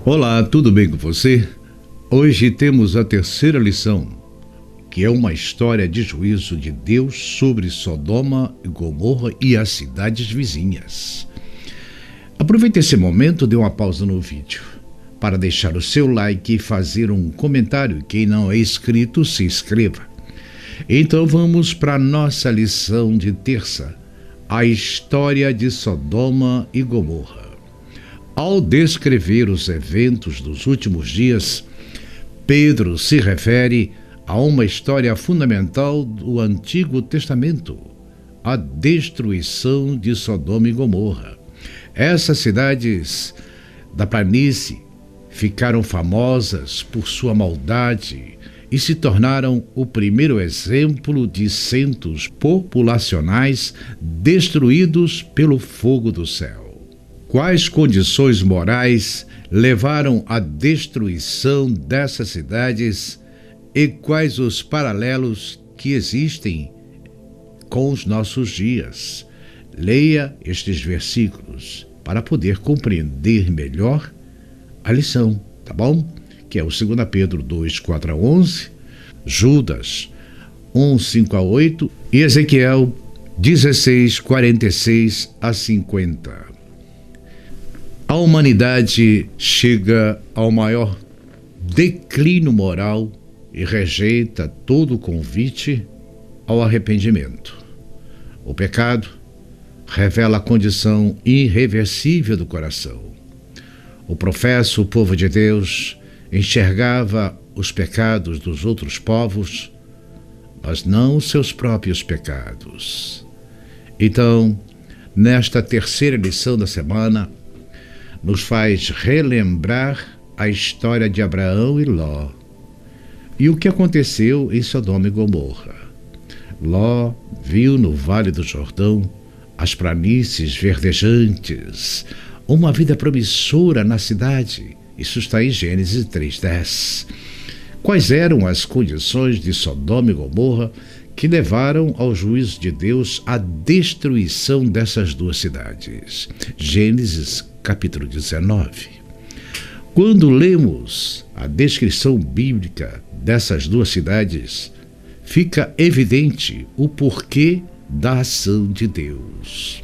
Olá, tudo bem com você? Hoje temos a terceira lição, que é uma história de juízo de Deus sobre Sodoma e Gomorra e as cidades vizinhas. Aproveite esse momento, dê uma pausa no vídeo para deixar o seu like e fazer um comentário. Quem não é inscrito, se inscreva. Então vamos para a nossa lição de terça, a história de Sodoma e Gomorra. Ao descrever os eventos dos últimos dias, Pedro se refere a uma história fundamental do Antigo Testamento, a destruição de Sodoma e Gomorra. Essas cidades da planície ficaram famosas por sua maldade e se tornaram o primeiro exemplo de centros populacionais destruídos pelo fogo do céu. Quais condições morais levaram à destruição dessas cidades e quais os paralelos que existem com os nossos dias? Leia estes versículos para poder compreender melhor a lição, tá bom? Que é o 2 Pedro 2, 4 a 11, Judas 1, 5 a 8 e Ezequiel 16, 46 a 50. A humanidade chega ao maior declínio moral e rejeita todo convite ao arrependimento. O pecado revela a condição irreversível do coração. O professo povo de Deus enxergava os pecados dos outros povos, mas não os seus próprios pecados. Então, nesta terceira lição da semana, nos faz relembrar a história de Abraão e Ló e o que aconteceu em Sodoma e Gomorra. Ló viu no Vale do Jordão as planícies verdejantes, uma vida promissora na cidade. Isso está em Gênesis 3:10. Quais eram as condições de Sodoma e Gomorra que levaram ao juízo de Deus à destruição dessas duas cidades? Gênesis capítulo 19. Quando lemos a descrição bíblica dessas duas cidades, fica evidente o porquê da ação de Deus.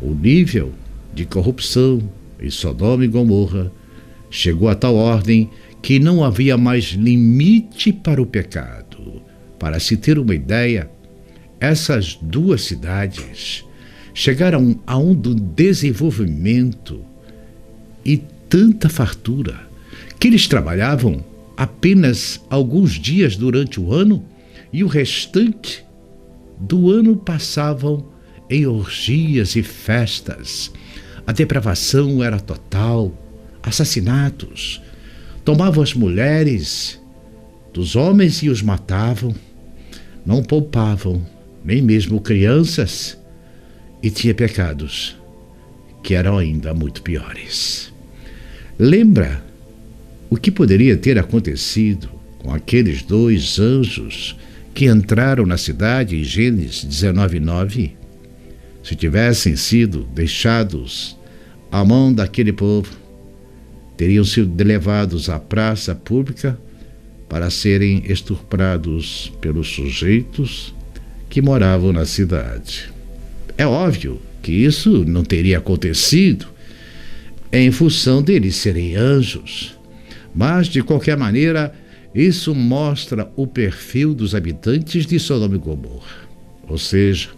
O nível de corrupção em Sodoma e Gomorra chegou a tal ordem que não havia mais limite para o pecado. Para se ter uma ideia, essas duas cidades chegaram a um desenvolvimento e tanta fartura que eles trabalhavam apenas alguns dias durante o ano e o restante do ano passavam em orgias e festas. A depravação era total, assassinatos, tomavam as mulheres dos homens e os matavam, não poupavam nem mesmo crianças, e tinha pecados que eram ainda muito piores. Lembra o que poderia ter acontecido com aqueles dois anjos que entraram na cidade em Gênesis 19:9? Se tivessem sido deixados à mão daquele povo, teriam sido levados à praça pública para serem estuprados pelos sujeitos que moravam na cidade. É óbvio que isso não teria acontecido em função deles serem anjos, mas, de qualquer maneira, isso mostra o perfil dos habitantes de Sodoma e Gomorra. Ou seja,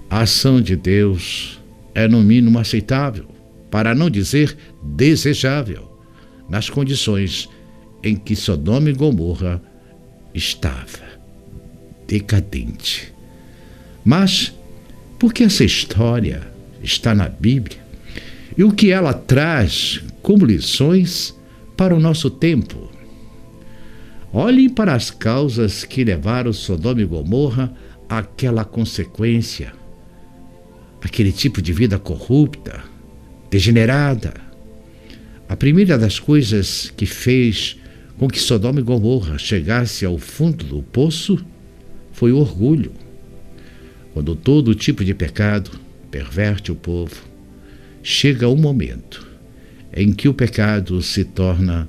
a ação de Deus é no mínimo aceitável, para não dizer desejável, nas condições em que Sodoma e Gomorra estava, decadente. Mas, por que essa história está na Bíblia e o que ela traz como lições para o nosso tempo? Olhem para as causas que levaram Sodoma e Gomorra àquela consequência, aquele tipo de vida corrupta, degenerada. A primeira das coisas que fez com que Sodoma e Gomorra chegasse ao fundo do poço foi o orgulho. Quando todo tipo de pecado perverte o povo, chega um momento em que o pecado se torna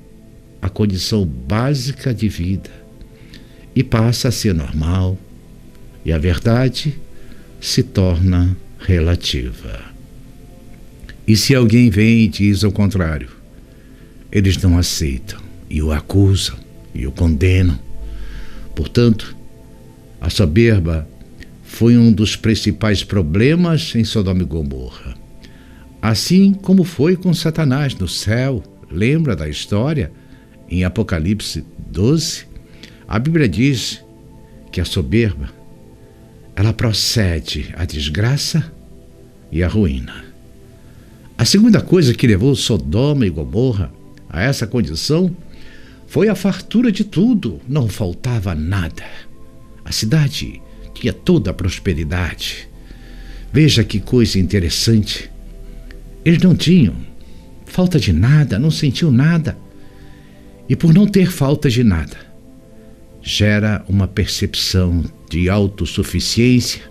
a condição básica de vida e passa a ser normal, e a verdade se torna relativa. E se alguém vem e diz ao contrário, eles não aceitam e o acusam e o condenam. Portanto, a soberba foi um dos principais problemas em Sodoma e Gomorra. Assim como foi com Satanás no céu. Lembra da história? Em Apocalipse 12, a Bíblia diz que a soberba, ela procede à desgraça e à ruína. A segunda coisa que levou Sodoma e Gomorra a essa condição foi a fartura de tudo, não faltava nada. A cidade tinha toda a prosperidade. Veja que coisa interessante. Eles não tinham falta de nada, não sentiam nada. E por não ter falta de nada, gera uma percepção de autossuficiência.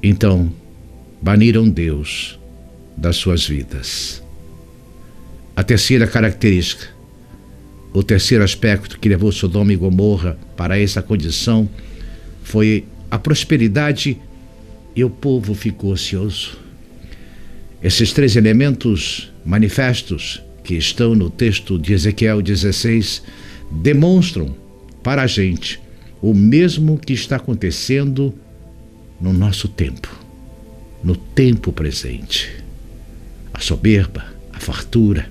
Então, baniram Deus das suas vidas. A terceira característica, o terceiro aspecto que levou Sodoma e Gomorra para essa condição foi a prosperidade e o povo ficou ocioso. Esses três elementos manifestos que estão no texto de Ezequiel 16 demonstram para a gente o mesmo que está acontecendo no nosso tempo, no tempo presente. A soberba, a fartura,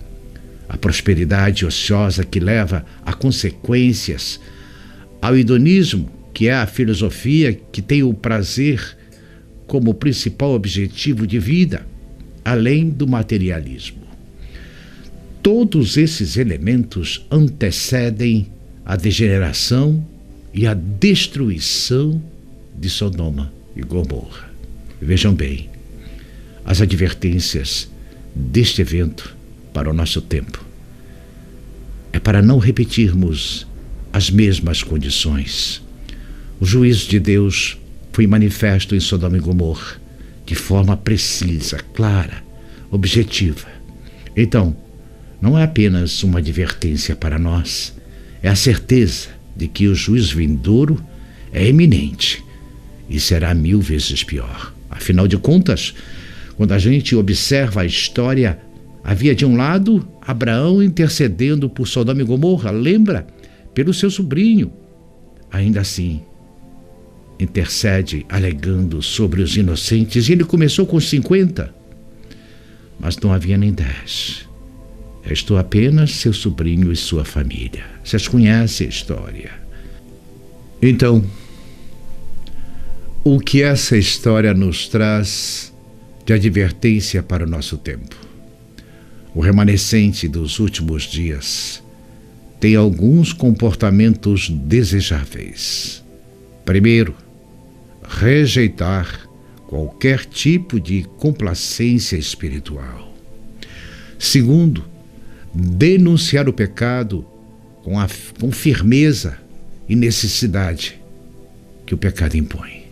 a prosperidade ociosa que leva a consequências, ao hedonismo, que é a filosofia que tem o prazer como principal objetivo de vida, além do materialismo. Todos esses elementos antecedem a degeneração e a destruição de Sodoma e Gomorra. Vejam bem, as advertências deste evento para o nosso tempo é para não repetirmos as mesmas condições. O juízo de Deus foi manifesto em Sodoma e Gomorra de forma precisa, clara, objetiva. Então, não é apenas uma advertência para nós, é a certeza de que o juízo vindouro é iminente e será 1000 vezes pior. Afinal de contas, quando a gente observa a história, havia de um lado Abraão intercedendo por Sodoma e Gomorra, lembra? Pelo seu sobrinho. Ainda assim, intercede alegando sobre os inocentes, e ele começou com 50, mas não havia nem 10. Restou apenas seu sobrinho e sua família. Vocês conhecem a história. Então, o que essa história nos traz de advertência para o nosso tempo? O remanescente dos últimos dias tem alguns comportamentos desejáveis. Primeiro, rejeitar qualquer tipo de complacência espiritual. Segundo, denunciar o pecado com firmeza e necessidade que o pecado impõe.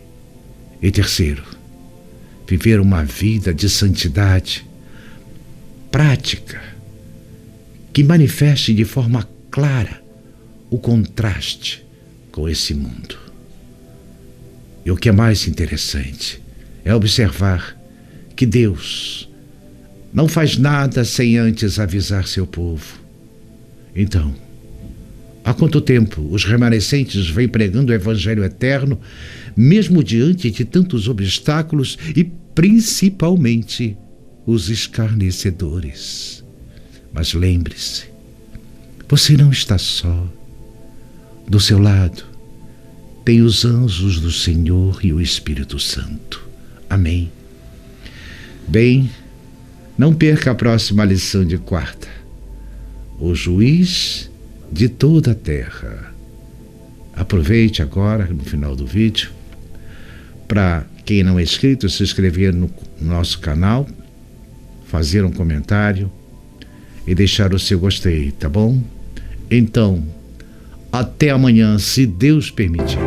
E terceiro, viver uma vida de santidade prática, que manifeste de forma clara o contraste com esse mundo. E o que é mais interessante é observar que Deus não faz nada sem antes avisar seu povo. Então, há quanto tempo os remanescentes vêm pregando o Evangelho eterno, mesmo diante de tantos obstáculos e principalmente os escarnecedores? Mas lembre-se, você não está só. Do seu lado tem os anjos do Senhor e o Espírito Santo. Amém. Bem, não perca a próxima lição de quarta. O juiz de toda a terra. Aproveite agora, no final do vídeo, para quem não é inscrito, se inscrever no nosso canal, fazer um comentário e deixar o seu gostei, tá bom? Então, até amanhã, se Deus permitir.